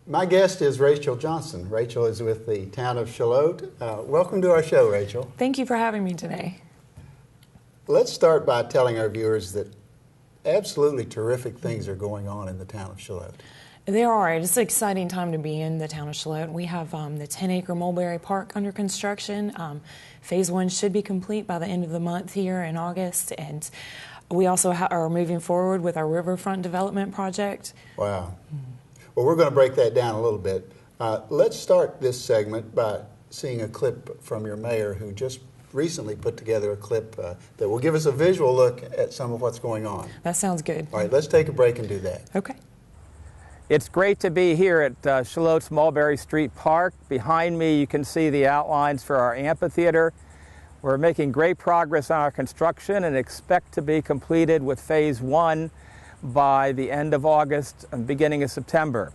My guest is Rachel Johnson. Rachel is with the Town of Shallotte. Welcome to our show, Rachel. Thank you for having me today. Let's start by telling our viewers that absolutely terrific things are going on in the Town of Shallotte. There are. It's an exciting time to be in the Town of Shallotte. We have the 10-acre Mulberry Park under construction. Phase 1 should be complete by the end of the month here in August, and we also are moving forward with our Riverfront development project. Wow. Well, we're going to break that down a little bit. Let's start this segment by seeing a clip from your mayor, who just recently put together a clip that will give us a visual look at some of what's going on. That sounds good. All right, let's take a break and do that. Okay. It's great to be here at Shalotte's Mulberry Street Park. Behind me you can see the outlines for our amphitheater. We're making great progress on our construction and expect to be completed with Phase 1 by the end of August and beginning of September.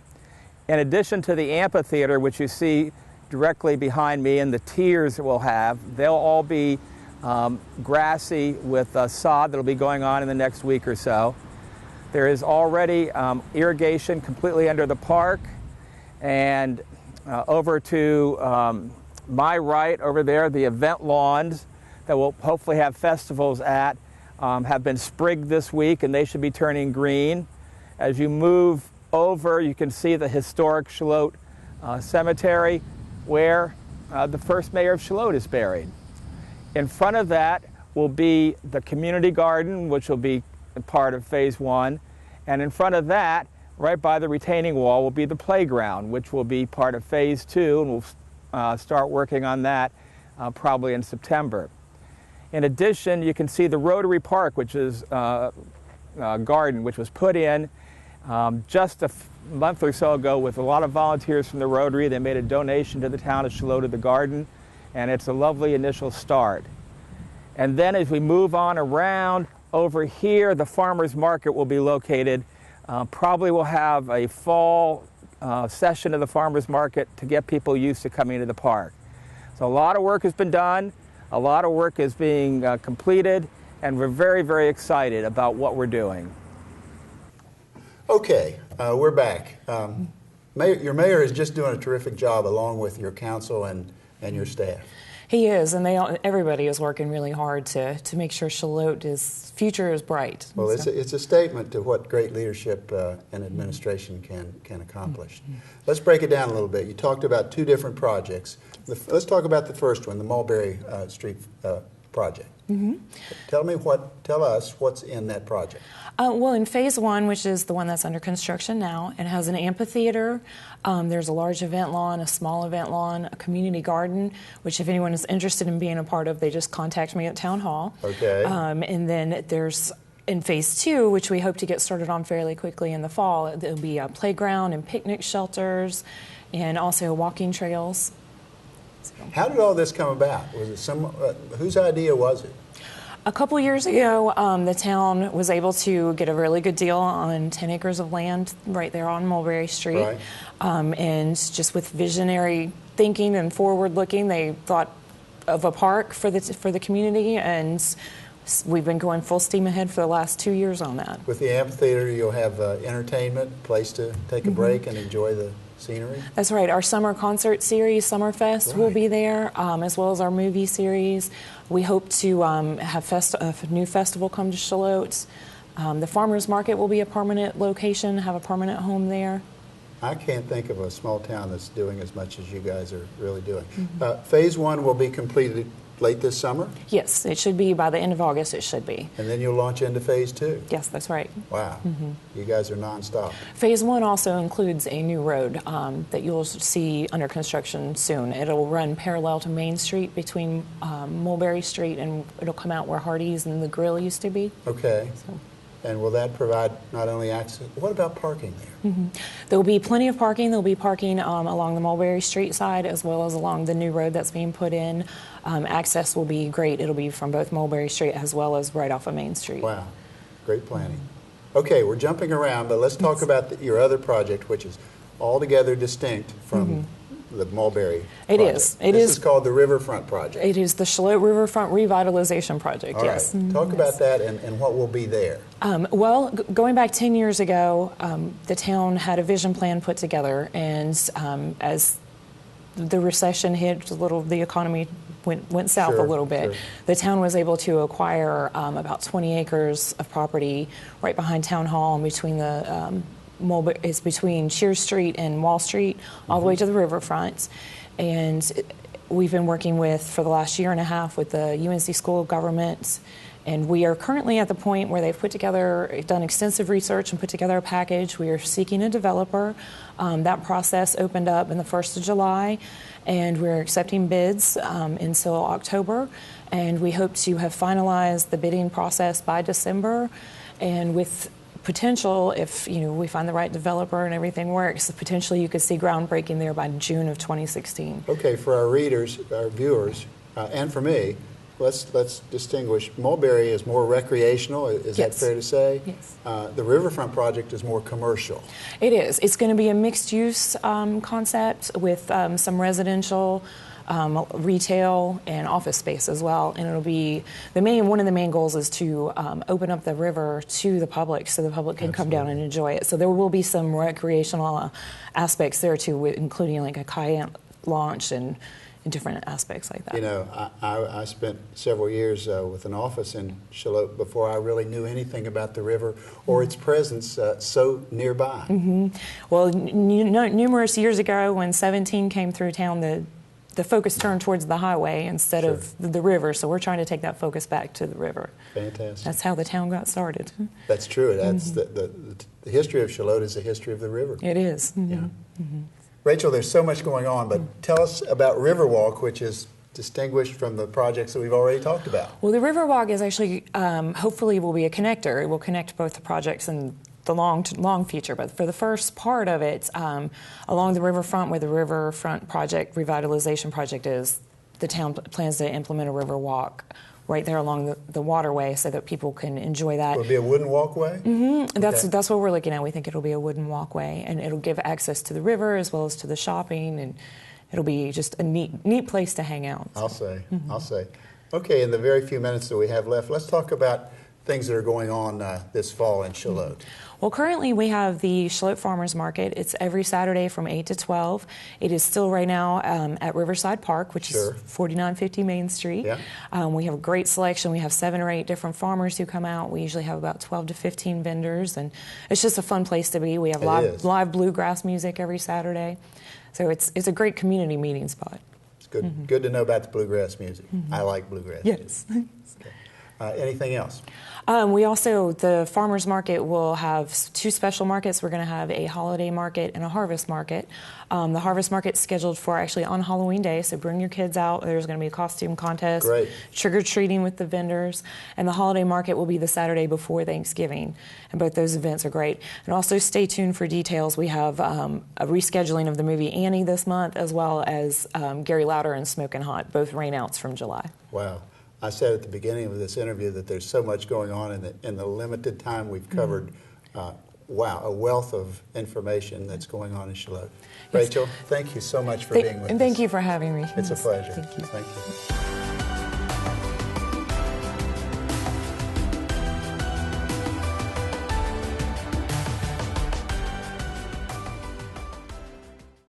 In addition to the amphitheater, which you see directly behind me, and the tiers that we'll have, they'll all be grassy with sod that'll be going on in the next week or so. There is already irrigation completely under the park, and over to my right over there, the event lawns that we'll hopefully have festivals at have been sprigged this week, and they should be turning green. As you move over, you can see the historic Shallotte Cemetery, where the first mayor of Shallotte is buried. In front of that will be the community garden, which will be part of Phase 1, and in front of that, right by the retaining wall, will be the playground, which will be part of Phase 2, and we'll start working on that probably in September. In addition, you can see the Rotary Park, which is garden, which was put in just a month or so ago with a lot of volunteers from the Rotary. They made a donation to the Town of Shallotte of the garden, and it's a lovely initial start. And then as we move on around, over here, the farmers market will be located. Probably we'll have a fall session of the farmers market to get people used to coming to the park. So a lot of work has been done, a lot of work is being completed, and we're very, very excited about what we're doing. Okay, we're back. Your mayor is just doing a terrific job along with your council and your staff. He is, and everybody is working really hard to make sure Shalotte's future is bright. Well, it's a statement to what great leadership and administration can accomplish. Let's break it down a little bit. You talked about two different projects. Let's talk about the first one, the Mulberry Street project. Tell us what's in that project. Well, in Phase 1, which is the one that's under construction now, it has an amphitheater. There's a large event lawn, a small event lawn, a community garden, which if anyone is interested in being a part of, they just contact me at Town Hall. Okay. And then there's, in Phase 2, which we hope to get started on fairly quickly in the fall, there'll be a playground and picnic shelters and also walking trails. How did all this come about? Was it whose idea was it? A couple years ago, the town was able to get a really good deal on 10 acres of land right there on Mulberry Street. Right. And just with visionary thinking and forward looking, they thought of a park for the community, and we've been going full steam ahead for the last 2 years on that. With the amphitheater, you'll have entertainment, place to take a break and enjoy the scenery? That's right. Our summer concert series, Summerfest, will be there, as well as our movie series. We hope to have a new festival come to Shallotte. The farmers market will be a permanent location, have a permanent home there. I can't think of a small town that's doing as much as you guys are really doing. Phase 1 will be completed late this summer? Yes, it should be by the end of August. It should be. And then you'll launch into Phase 2? Yes, that's right. Wow. You guys are nonstop. Phase 1 also includes a new road that you'll see under construction soon. It'll run parallel to Main Street between Mulberry Street, and it'll come out where Hardee's and the Grill used to be. Okay. So. And will that provide not only access, what about parking there? There will be plenty of parking. There will be parking along the Mulberry Street side as well as along the new road that's being put in. Access will be great. It'll be from both Mulberry Street as well as right off of Main Street. Wow, great planning. Okay, we're jumping around, but let's talk about your other project, which is altogether distinct from the Mulberry It project. is. This is called the Riverfront project. It is the Shallotte Riverfront Revitalization Project, All yes. right. Talk about that and what will be there. Well, going back 10 years ago, the town had a vision plan put together, and as the recession hit, the economy went south a little bit. Sure. The town was able to acquire about 20 acres of property right behind Town Hall, between the it's between Shears Street and Wall Street, all the way to the riverfront. And we've been working for the last year and a half with the UNC School of Government. And we are currently at the point where they've done extensive research and put together a package. We are seeking a developer. That process opened up in the 1st of July, and we're accepting bids until October. And we hope to have finalized the bidding process by December. And with potential, if we find the right developer and everything works, potentially you could see groundbreaking there by June of 2016. Okay, for our readers, our viewers, and for me, let's distinguish. Mulberry is more recreational. Is that fair to say? Yes. The Riverfront project is more commercial. It is. It's going to be a mixed-use concept with some residential, retail, and office space as well. And it'll be one of the main goals is to open up the river to the public, so the public can come down and enjoy it. So there will be some recreational aspects there too, including like a kayak launch and different aspects like that. I spent several years with an office in Shallotte before I really knew anything about the river or its presence so nearby. Mm-hmm. Well, numerous years ago when 17 came through town, the focus turned towards the highway instead of the river, so we're trying to take that focus back to the river. Fantastic. That's how the town got started. That's true. That's the history of Shallotte is the history of the river. It is. Mm-hmm. Yeah. Mm-hmm. Rachel, there's so much going on, but tell us about Riverwalk, which is distinguished from the projects that we've already talked about. Well, the Riverwalk is actually, hopefully will be a connector. It will connect both the projects and the long future. But for the first part of it, along the riverfront where the Riverfront project, revitalization project is, the town plans to implement a Riverwalk right there along the waterway so that people can enjoy that. Will it be a wooden walkway? Mm-hmm. That's what we're looking at. We think it'll be a wooden walkway, and it'll give access to the river as well as to the shopping, and it'll be just a neat place to hang out. I'll say. Okay, in the very few minutes that we have left, let's talk about things that are going on this fall in Shallotte. Well, currently we have the Shallotte Farmers Market. It's every Saturday from 8 to 12. It is still right now at Riverside Park, which is 4950 Main Street. Yeah. We have a great selection. We have 7 or 8 different farmers who come out. We usually have about 12 to 15 vendors, and it's just a fun place to be. We have live bluegrass music every Saturday. So it's a great community meeting spot. It's good, good to know about the bluegrass music. I like bluegrass music. Okay. Anything else? The farmers market will have 2 special markets. We're going to have a holiday market and a harvest market. The harvest market's scheduled for actually on Halloween Day, so bring your kids out. There's going to be a costume contest, trick-or-treating with the vendors, and the holiday market will be the Saturday before Thanksgiving, and both those events are great. And also stay tuned for details. We have a rescheduling of the movie Annie this month, as well as Gary Lauder and Smokin' Hot, both rainouts from July. Wow. I said at the beginning of this interview that there's so much going on in the limited time we've covered. Wow, a wealth of information that's going on in Shallotte. Rachel, thank you so much for being with us. And thank you for having me. It's a pleasure. Thank you. Thank you.